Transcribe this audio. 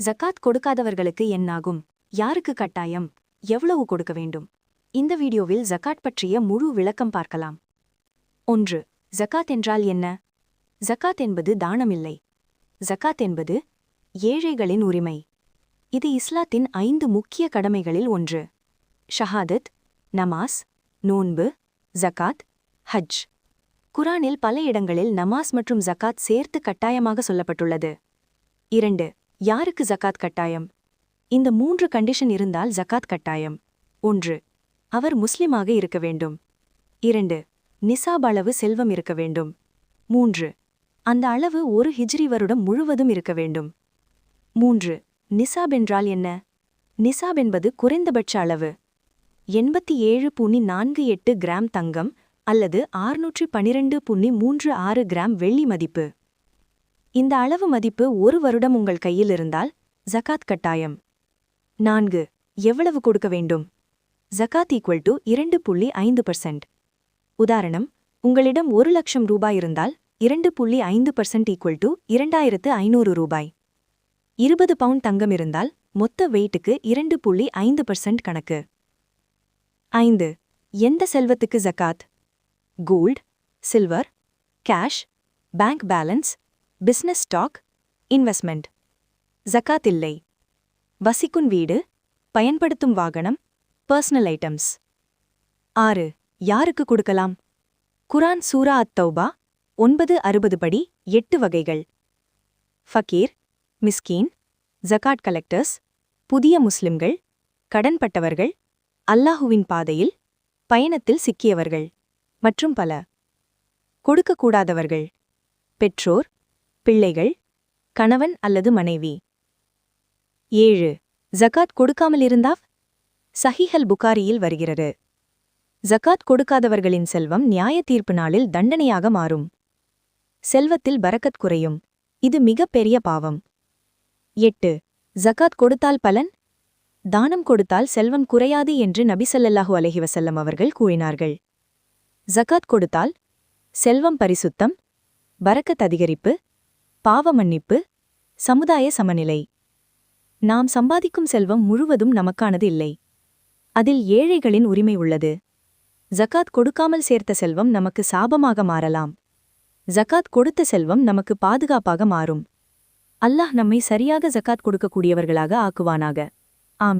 ஜகாத் கொடுக்காதவர்களுக்கு என்னாகும்? யாருக்கு கட்டாயம்? எவ்வளவு கொடுக்க வேண்டும்? இந்த வீடியோவில் ஜகாத் பற்றிய முழு விளக்கம் பார்க்கலாம். 1. ஜகாத் என்றால் என்ன? ஜகாத் என்பது தானமில்லை. ஜகாத் என்பது ஏழைகளின் உரிமை. இது இஸ்லாத்தின் 5 முக்கிய கடமைகளில் ஒன்று. ஷஹாதத், நமாஸ், நோன்பு, ஜகாத், ஹஜ். குரானில் பல இடங்களில் நமாஸ் மற்றும் ஜகாத் சேர்த்து கட்டாயமாக சொல்லப்பட்டுள்ளது. 2. யாருக்கு ஜகாத் கட்டாயம்? இந்த 3 கண்டிஷன் இருந்தால் ஜகாத் கட்டாயம். 1. அவர் முஸ்லிமாக இருக்க வேண்டும். 2. நிசாப் அளவு செல்வம் இருக்க வேண்டும். 3. அந்த அளவு ஒரு ஹிஜ்ரி வருடம் முழுவதும் இருக்க வேண்டும். 3. நிசாப் என்றால் என்ன? நிசாப் என்பது குறைந்தபட்ச அளவு 87.48 கிராம் தங்கம் அல்லது 612.36 கிராம் வெள்ளி மதிப்பு. இந்த அளவு மதிப்பு ஒரு வருடம் உங்கள் கையில் இருந்தால் ஜகாத் கட்டாயம். 4. எவ்வளவு கொடுக்க வேண்டும்? ஜகாத் ஈக்குவல் டு 2.5%. உதாரணம், உங்களிடம் 1 லட்சம் ரூபாய் இருந்தால் 2.5% ஈக்குவல் டு 2500 ரூபாய். 20 பவுண்ட் தங்கம் இருந்தால் மொத்த வெயிட்டுக்கு 2.5% கணக்கு. 5. எந்த செல்வத்துக்கு ஜகாத்? Gold, silver, cash, bank balance, business stock, investment. ஜகாத் இல்லை. வசிக்கும் வீடு, பயன்படுத்தும் வாகனம், பர்சனல் ஐட்டம்ஸ். 6. யாருக்கு கொடுக்கலாம்? குரான் சூரா அத்-தௌபா 9:60 படி 8 வகைகள். ஃபகீர், மிஸ்கீன், ஜகாட் கலெக்டர்ஸ், புதிய முஸ்லிம்கள், கடன்பட்டவர்கள், அல்லாஹுவின் பாதையில் பயணத்தில் சிக்கியவர்கள் மற்றும் பல. கொடுக்கக்கூடாதவர்கள்: பெற்றோர், பிள்ளைகள், கணவன் அல்லது மனைவி. 7. ஜகாத் கொடுக்காமல் இருந்தால்? சஹீஹ் புகாரியில் வருகிறது. ஜகாத் கொடுக்காதவர்களின் செல்வம் நியாய தீர்ப்பு நாளில் தண்டனையாக மாறும். செல்வத்தில் பரக்கத் குறையும். இது மிகப் பெரிய பாவம். 8. ஜகாத் கொடுத்தால் பலன்? தானம் கொடுத்தால் செல்வம் குறையாது என்று நபி ஸல்லல்லாஹு அலைஹி வஸல்லம் அவர்கள் கூறினார்கள். ஜகாத் கொடுத்தால் செல்வம் பரிசுத்தம், பரக்கத் அதிகரிப்பு, பாவ மன்னிப்பு, சமுதாய சமநிலை. நாம் சம்பாதிக்கும் செல்வம் முழுவதும் நமக்கானது இல்லை. அதில் ஏழைகளின் உரிமை உள்ளது. ஜகாத் கொடுக்காமல் சேர்த்த செல்வம் நமக்கு சாபமாக மாறலாம். ஜகாத் கொடுத்த செல்வம் நமக்கு பாதுகாப்பாக மாறும். அல்லாஹ் நம்மை சரியாக ஜகாத் கொடுக்கக்கூடியவர்களாக ஆக்குவானாக.